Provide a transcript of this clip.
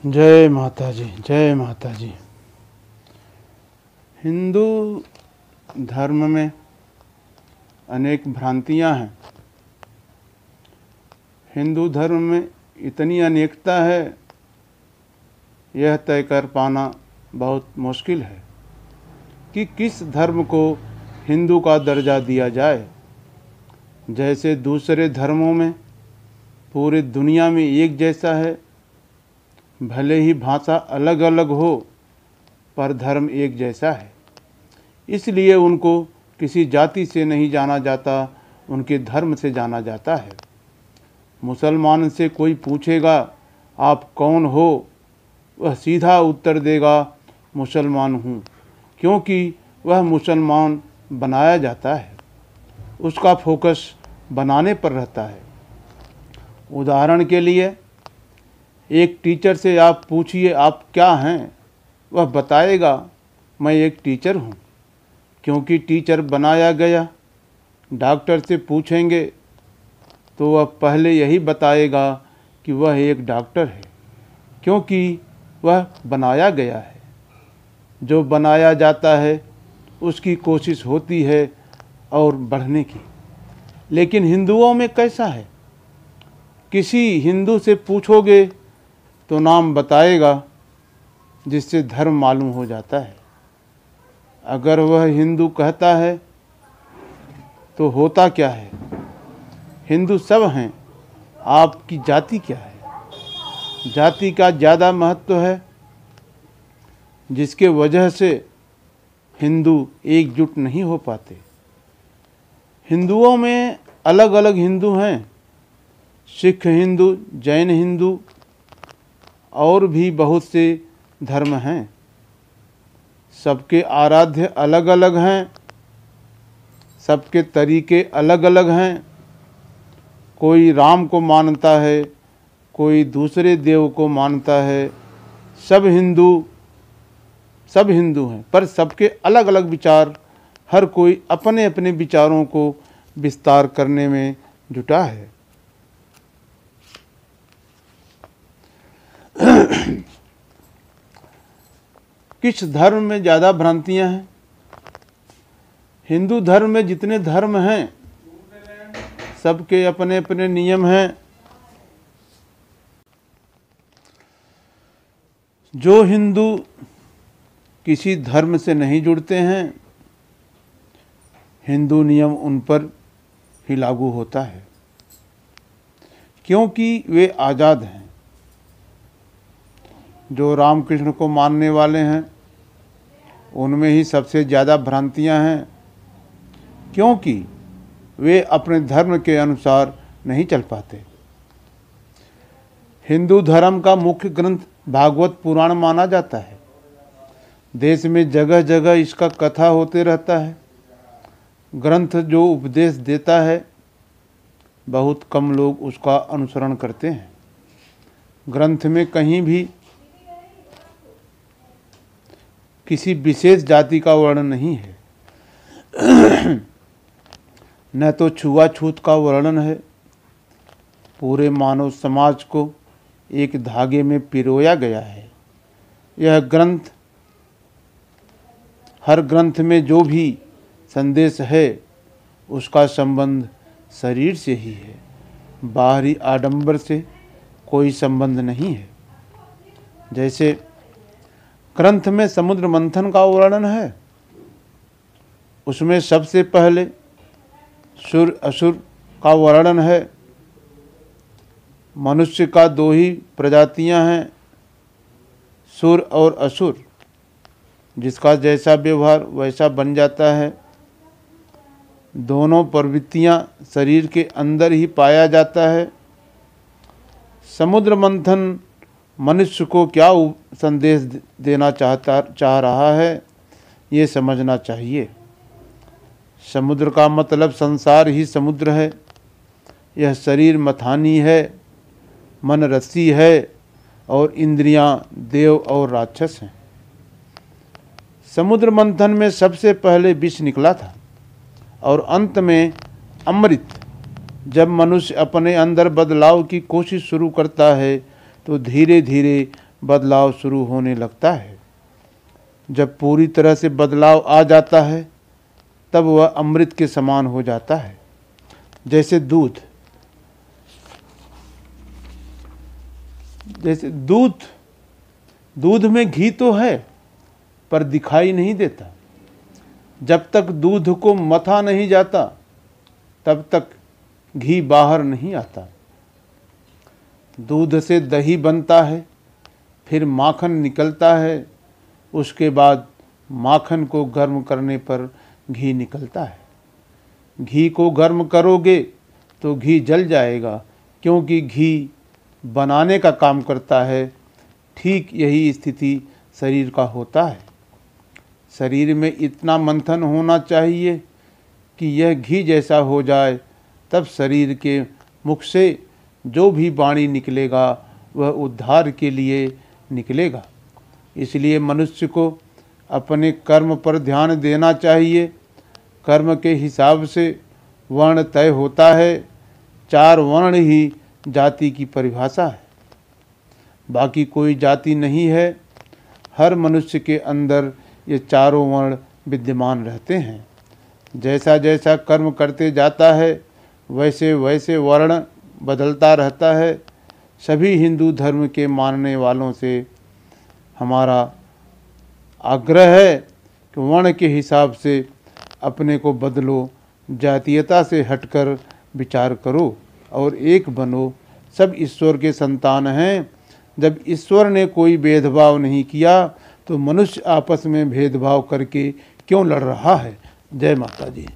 जय माता जी, जय माता जी। हिंदू धर्म में अनेक भ्रांतियां हैं। हिंदू धर्म में इतनी अनेकता है, यह तय कर पाना बहुत मुश्किल है कि किस धर्म को हिंदू का दर्जा दिया जाए। जैसे दूसरे धर्मों में पूरी दुनिया में एक जैसा है, भले ही भाषा अलग अलग हो पर धर्म एक जैसा है, इसलिए उनको किसी जाति से नहीं जाना जाता, उनके धर्म से जाना जाता है। मुसलमान से कोई पूछेगा आप कौन हो, वह सीधा उत्तर देगा मुसलमान हूँ, क्योंकि वह मुसलमान बनाया जाता है, उसका फोकस बनाने पर रहता है। उदाहरण के लिए एक टीचर से आप पूछिए आप क्या हैं, वह बताएगा मैं एक टीचर हूँ, क्योंकि टीचर बनाया गया। डॉक्टर से पूछेंगे तो वह पहले यही बताएगा कि वह एक डॉक्टर है, क्योंकि वह बनाया गया है। जो बनाया जाता है उसकी कोशिश होती है और बढ़ने की। लेकिन हिंदुओं में कैसा है, किसी हिंदू से पूछोगे तो नाम बताएगा, जिससे धर्म मालूम हो जाता है। अगर वह हिंदू कहता है तो होता क्या है, हिंदू सब हैं, आपकी जाति क्या है। जाति का ज़्यादा महत्व है, जिसके वजह से हिंदू एकजुट नहीं हो पाते। हिंदुओं में अलग अलग हिंदू हैं, सिख हिंदू, जैन हिंदू और भी बहुत से धर्म हैं। सबके आराध्य अलग अलग हैं, सबके तरीके अलग अलग हैं। कोई राम को मानता है, कोई दूसरे देव को मानता है। सब हिंदू हैं, पर सबके अलग अलग विचार। हर कोई अपने अपने विचारों को विस्तार करने में जुटा है। किस धर्म में ज़्यादा भ्रांतियां हैं? हिंदू धर्म में जितने धर्म हैं सबके अपने अपने नियम हैं। जो हिंदू किसी धर्म से नहीं जुड़ते हैं, हिंदू नियम उन पर ही लागू होता है, क्योंकि वे आज़ाद हैं। जो रामकृष्ण को मानने वाले हैं उनमें ही सबसे ज़्यादा भ्रांतियां हैं, क्योंकि वे अपने धर्म के अनुसार नहीं चल पाते। हिंदू धर्म का मुख्य ग्रंथ भागवत पुराण माना जाता है। देश में जगह जगह इसका कथा होते रहता है। ग्रंथ जो उपदेश देता है, बहुत कम लोग उसका अनुसरण करते हैं। ग्रंथ में कहीं भी किसी विशेष जाति का वर्णन नहीं है, न तो छुआछूत का वर्णन है। पूरे मानव समाज को एक धागे में पिरोया गया है। यह ग्रंथ, हर ग्रंथ में जो भी संदेश है उसका संबंध शरीर से ही है, बाहरी आडंबर से कोई संबंध नहीं है। जैसे ग्रंथ में समुद्र मंथन का वर्णन है, उसमें सबसे पहले सुर असुर का वर्णन है। मनुष्य का दो ही प्रजातियां हैं, सुर और असुर। जिसका जैसा व्यवहार वैसा बन जाता है। दोनों प्रवृत्तियां शरीर के अंदर ही पाया जाता है। समुद्र मंथन मनुष्य को क्या संदेश देना चाह रहा है, ये समझना चाहिए। समुद्र का मतलब संसार ही समुद्र है। यह शरीर मथानी है, मन रस्सी है और इंद्रियां देव और राक्षस हैं। समुद्र मंथन में सबसे पहले विष निकला था और अंत में अमृत। जब मनुष्य अपने अंदर बदलाव की कोशिश शुरू करता है तो धीरे धीरे बदलाव शुरू होने लगता है। जब पूरी तरह से बदलाव आ जाता है तब वह अमृत के समान हो जाता है। जैसे दूध में घी तो है पर दिखाई नहीं देता। जब तक दूध को मथा नहीं जाता तब तक घी बाहर नहीं आता। दूध से दही बनता है, फिर माखन निकलता है, उसके बाद माखन को गर्म करने पर घी निकलता है। घी को गर्म करोगे तो घी जल जाएगा, क्योंकि घी बनाने का काम करता है। ठीक यही स्थिति शरीर का होता है। शरीर में इतना मंथन होना चाहिए कि यह घी जैसा हो जाए, तब शरीर के मुख से जो भी वाणी निकलेगा वह उद्धार के लिए निकलेगा। इसलिए मनुष्य को अपने कर्म पर ध्यान देना चाहिए। कर्म के हिसाब से वर्ण तय होता है। 4 वर्ण ही जाति की परिभाषा है, बाकी कोई जाति नहीं है। हर मनुष्य के अंदर ये चारों वर्ण विद्यमान रहते हैं। जैसा जैसा कर्म करते जाता है वैसे वैसे वर्ण बदलता रहता है। सभी हिंदू धर्म के मानने वालों से हमारा आग्रह है कि वर्ण के हिसाब से अपने को बदलो, जातीयता से हटकर विचार करो और एक बनो। सब ईश्वर के संतान हैं। जब ईश्वर ने कोई भेदभाव नहीं किया तो मनुष्य आपस में भेदभाव करके क्यों लड़ रहा है। जय माता जी।